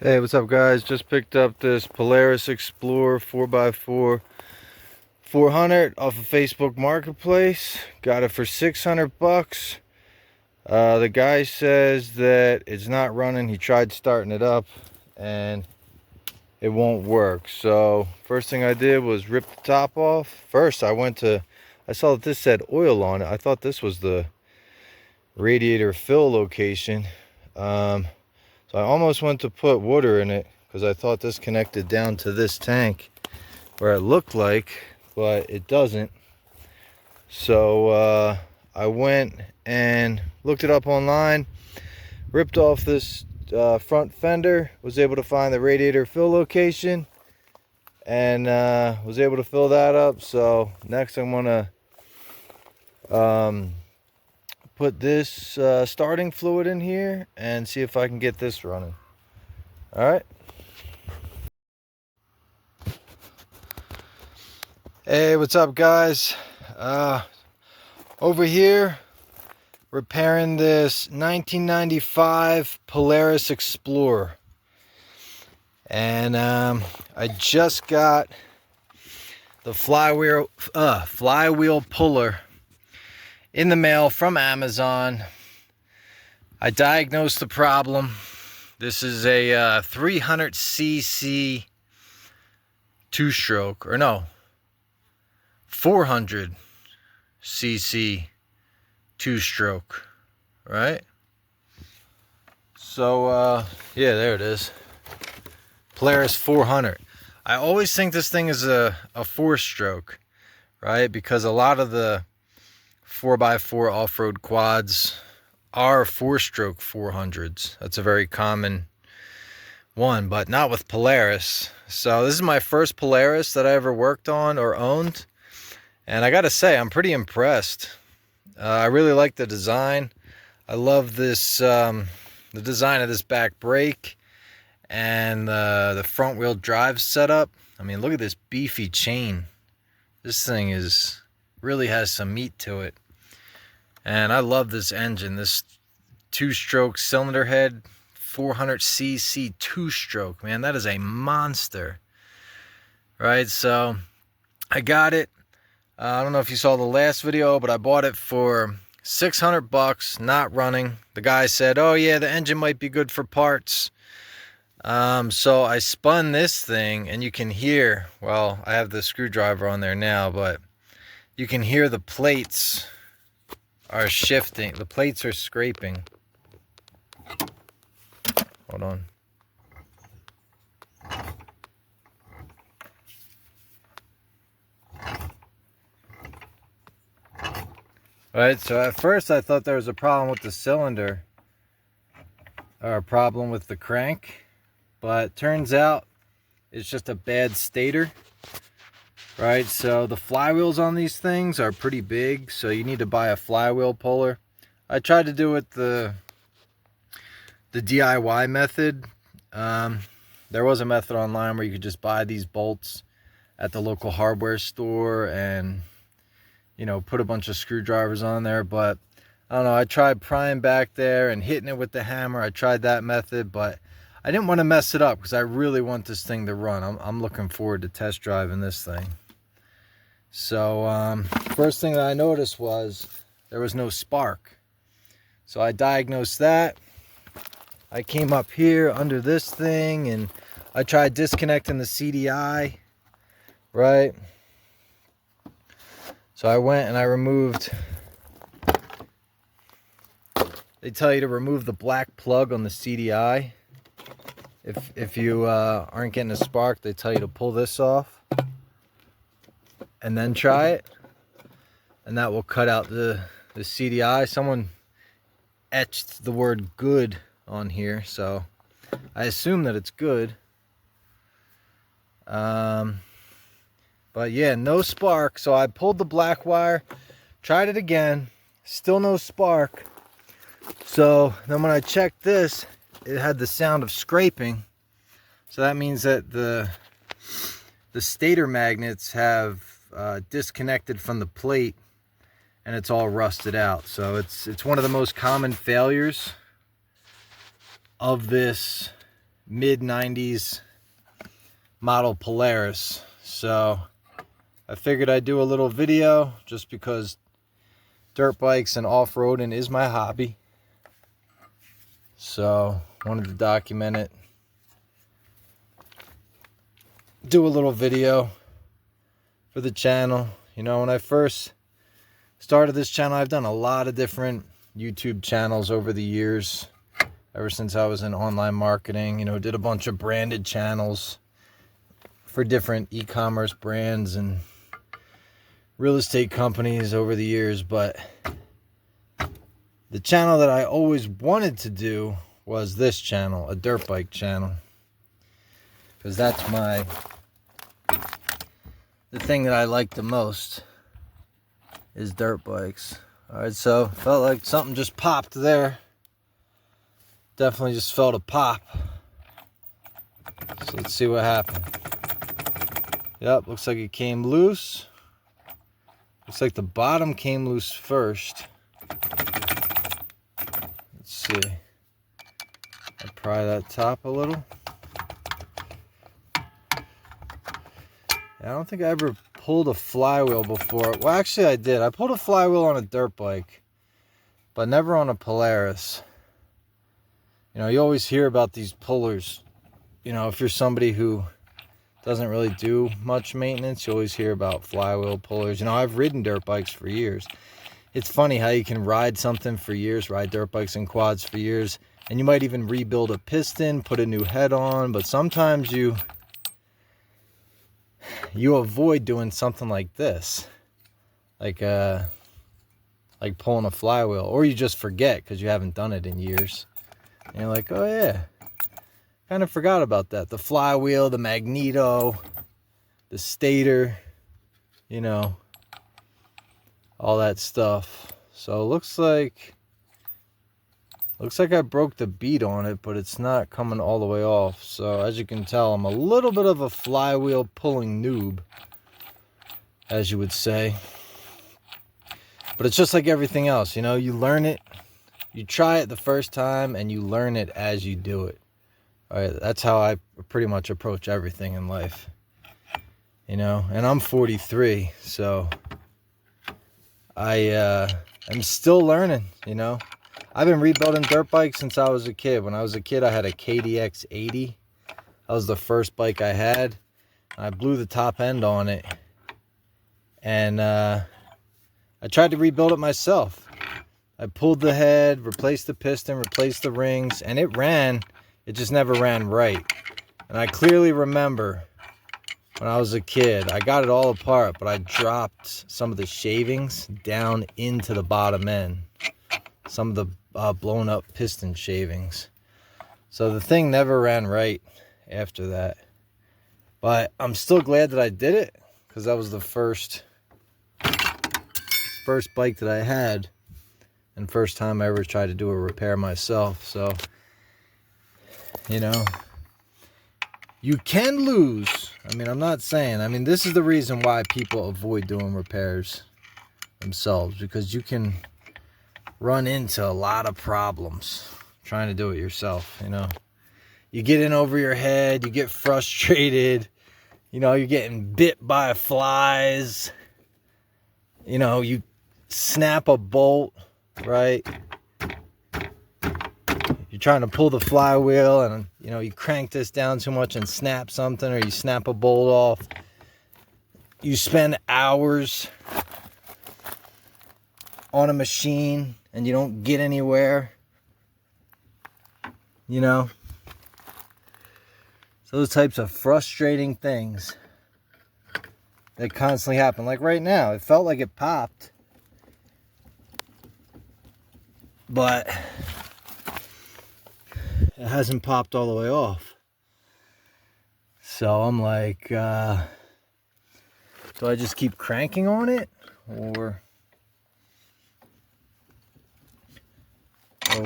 Hey, what's up guys? Just picked up this Polaris Xplorer 4x4 400 off of Facebook Marketplace. Got it for 600 bucks. The guy says that it's not running. He tried starting it up and it won't work. So first thing I did was rip the top off. First I saw that this said oil on it. I thought this was the radiator fill location. So I almost went to put water in it because I thought this connected down to this tank where it looked like, but it doesn't. So I went and looked it up online, ripped off this front fender, was able to find the radiator fill location, and was able to fill that up. So next I'm gonna put this starting fluid in here and see if I can get this running. All right. Hey, what's up guys? Over here repairing this 1995 Polaris Xplorer, and I just got the flywheel puller in the mail from Amazon. I diagnosed the problem. This is a 300cc two-stroke, or no, 400cc two-stroke, right? So yeah, there it is, Polaris 400. I always think this thing is a four-stroke, right? Because a lot of the 4x4 off-road quads are four-stroke 400s. That's a very common one, but not with Polaris. So this is my first Polaris that I ever worked on or owned, and I gotta say I'm pretty impressed. I really like the design. I love this the design of this back brake and the front wheel drive setup. I mean, look at this beefy chain. This thing really has some meat to it. And I love this engine, this two-stroke cylinder head, 400cc two-stroke. Man, that is a monster, right? So I got it. I don't know if you saw the last video, but I bought it for 600 bucks, not running. The guy said, oh yeah, the engine might be good for parts. So I spun this thing, and you can hear, well, I have the screwdriver on there now, but you can hear the plates are shifting. The plates are scraping. Hold on. Alright, so at first I thought there was a problem with the cylinder, or a problem with the crank, but turns out it's just a bad stator. Right, so the flywheels on these things are pretty big, so you need to buy a flywheel puller. I tried to do it the DIY method. There was a method online where you could just buy these bolts at the local hardware store and, you know, put a bunch of screwdrivers on there. But I don't know, I tried prying back there and hitting it with the hammer. I tried that method, but I didn't want to mess it up because I really want this thing to run. I'm looking forward to test driving this thing. So first thing that I noticed was there was no spark. So I diagnosed that. I came up here under this thing and I tried disconnecting the CDI, right? So I went and I removed, they tell you to remove the black plug on the CDI. If you aren't getting a spark, they tell you to pull this off and then try it, and that will cut out the CDI. Someone etched the word good on here, so I assume that it's good. But yeah, no spark. So I pulled the black wire, tried it again, still no spark. So then when I checked this, it had the sound of scraping. So that means that the stator magnets have disconnected from the plate and it's all rusted out. So it's one of the most common failures of this mid-90s model Polaris. So I figured I'd do a little video just because dirt bikes and off-roading is my hobby. So wanted to document it, do a little video for the channel. You know, when I first started this channel, I've done a lot of different YouTube channels over the years, ever since I was in online marketing. You know, did a bunch of branded channels for different e-commerce brands and real estate companies over the years. But the channel that I always wanted to do was this channel, a dirt bike channel, because that's the thing that I like the most is dirt bikes. All right, so felt like something just popped there. Definitely just felt a pop. So let's see what happened. Yep, looks like it came loose. Looks like the bottom came loose first. Let's see. I'll pry that top a little. I don't think I ever pulled a flywheel before. Well, actually I did. I pulled a flywheel on a dirt bike, but never on a Polaris. You know, you always hear about these pullers. You know, if you're somebody who doesn't really do much maintenance, you always hear about flywheel pullers. You know, I've ridden dirt bikes for years. It's funny how you can ride something for years, ride dirt bikes and quads for years, and you might even rebuild a piston, put a new head on, but sometimes you avoid doing something like this, like pulling a flywheel, or you just forget because you haven't done it in years. And you're like, oh yeah, kind of forgot about that. The flywheel, the magneto, the stator, you know, all that stuff. So it looks like I broke the bead on it, but it's not coming all the way off. So as you can tell, I'm a little bit of a flywheel pulling noob, as you would say. But it's just like everything else, you know, you learn it, you try it the first time, and you learn it as you do it. All right, that's how I pretty much approach everything in life, you know. And I'm 43, so I'm still learning, you know. I've been rebuilding dirt bikes since I was a kid. When I was a kid, I had a KDX 80. That was the first bike I had. I blew the top end on it, and I tried to rebuild it myself. I pulled the head, replaced the piston, replaced the rings, and it ran. It just never ran right. And I clearly remember when I was a kid, I got it all apart, but I dropped some of the shavings down into the bottom end. Some of the blown up piston shavings. So the thing never ran right after that. But I'm still glad that I did it, because that was the first bike that I had, and first time I ever tried to do a repair myself. So, you know, you can lose. I mean, I'm not saying, I mean, this is the reason why people avoid doing repairs themselves, because you can run into a lot of problems trying to do it yourself. You know, you get in over your head, you get frustrated, you know, you're getting bit by flies, you know, you snap a bolt, right? You're trying to pull the flywheel, and you know, you crank this down too much and snap something, or you snap a bolt off. You spend hours on a machine and you don't get anywhere, you know. So those types of frustrating things that constantly happen. Like right now, it felt like it popped, but it hasn't popped all the way off. So I'm like, do I just keep cranking on it, or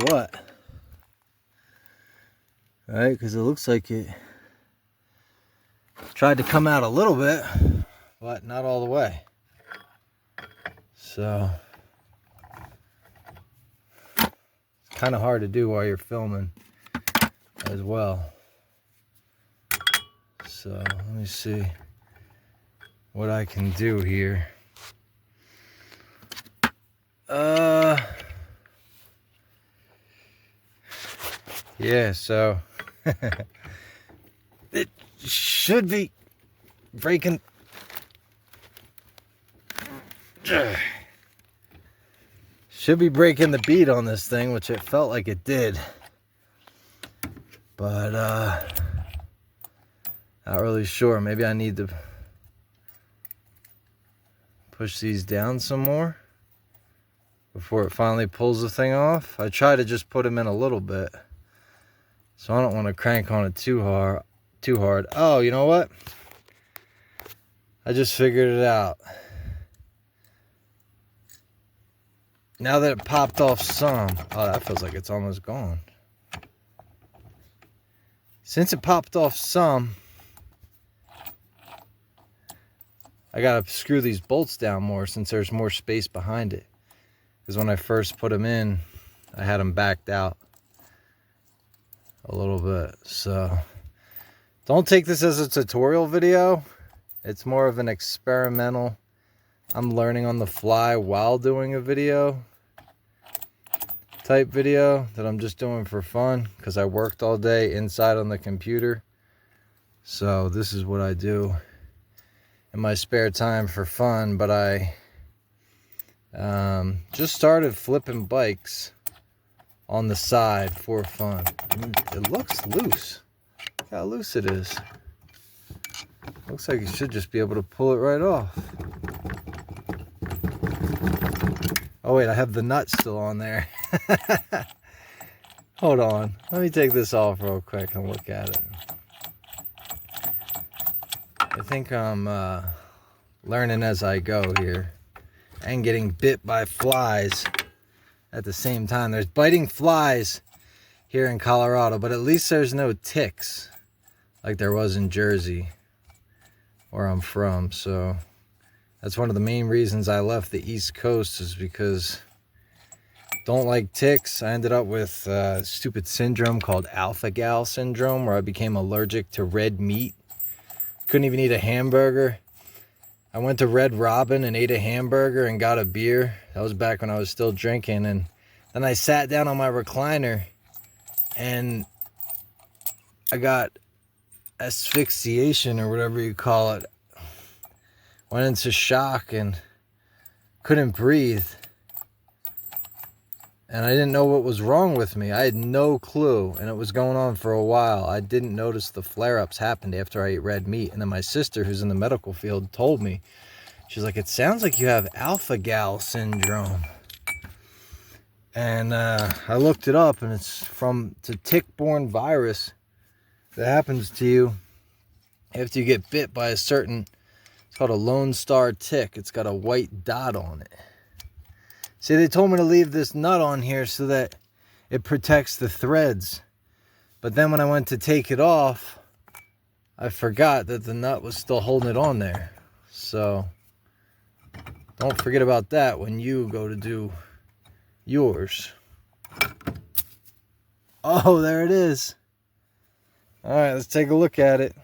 what? Right, because it looks like it tried to come out a little bit, but not all the way. So it's kind of hard to do while you're filming as well. So let me see what I can do here. Yeah, so it should be breaking. Should be breaking the bead on this thing, which it felt like it did. But not really sure. Maybe I need to push these down some more before it finally pulls the thing off. I try to just put them in a little bit, so I don't want to crank on it too hard. Oh, you know what? I just figured it out. Now that it popped off some, oh, that feels like it's almost gone. Since it popped off some, I gotta screw these bolts down more since there's more space behind it. Because when I first put them in, I had them backed out a little bit. So don't take this as a tutorial video. It's more of an experimental. I'm learning on the fly while doing a video type video that I'm just doing for fun because I worked all day inside on the computer. So this is what I do in my spare time for fun. But I just started flipping bikes on the side for fun. I mean, it looks loose. Look how loose it is. Looks like you should just be able to pull it right off. Oh wait, I have the nut still on there. Hold on. Let me take this off real quick and look at it. I think I'm learning as I go here. And getting bit by flies at the same time. There's biting flies here in Colorado, but at least there's no ticks like there was in Jersey, where I'm from. So that's one of the main reasons I left the East Coast, is because I don't like ticks. I ended up with a stupid syndrome called alpha-gal syndrome, where I became allergic to red meat. Couldn't even eat a hamburger. I went to Red Robin and ate a hamburger and got a beer. That was back when I was still drinking. And then I sat down on my recliner and I got asphyxiation, or whatever you call it. Went into shock and couldn't breathe. And I didn't know what was wrong with me. I had no clue, and it was going on for a while. I didn't notice the flare-ups happened after I ate red meat. And then my sister, who's in the medical field, told me. She's like, it sounds like you have alpha-gal syndrome. And I looked it up, and it's a tick-borne virus that happens to you after you get bit by a certain, it's called a Lone Star tick. It's got a white dot on it. See, they told me to leave this nut on here so that it protects the threads. But then when I went to take it off, I forgot that the nut was still holding it on there. So don't forget about that when you go to do yours. Oh, there it is. All right, let's take a look at it.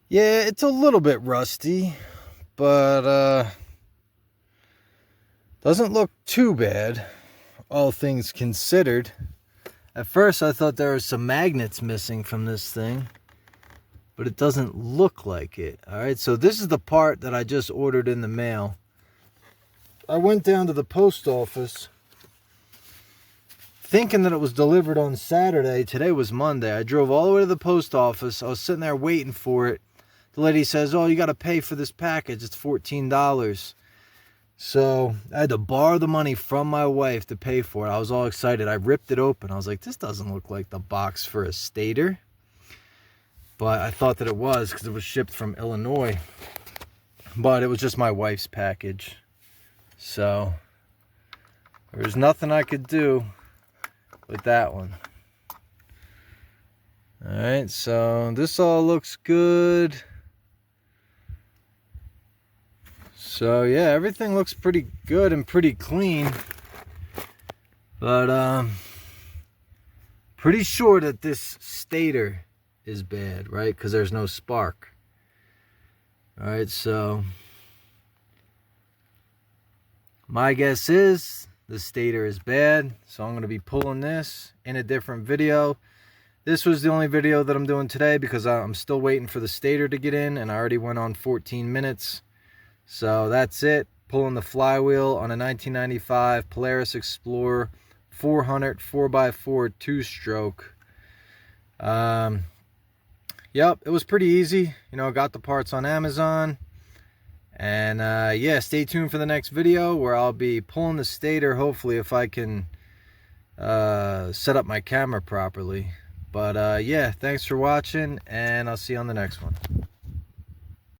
Yeah, it's a little bit rusty, but doesn't look too bad, all things considered. At first, I thought there was some magnets missing from this thing, but it doesn't look like it. All right, so this is the part that I just ordered in the mail. I went down to the post office thinking that it was delivered on Saturday. Today was Monday. I drove all the way to the post office. I was sitting there waiting for it. The lady says, oh, you got to pay for this package. It's $14. So I had to borrow the money from my wife to pay for it. I was all excited. I ripped it open. I was like, this doesn't look like the box for a Stator. But I thought that it was because it was shipped from Illinois. But it was just my wife's package. So there was nothing I could do with that one. Alright, so this all looks good. So yeah, everything looks pretty good and pretty clean. But pretty sure that this Stator is bad, right? Because there's no spark. All right, so my guess is the stator is bad, so I'm going to be pulling this in a different video. This was the only video that I'm doing today because I'm still waiting for the stator to get in, and I already went on 14 minutes. So that's it. Pulling the flywheel on a 1995 Polaris Xplorer 400 4x4 two-stroke. Yep, it was pretty easy. You know, got the parts on Amazon. And yeah, stay tuned for the next video where I'll be pulling the stator, hopefully, if I can set up my camera properly. But yeah, thanks for watching, and I'll see you on the next one.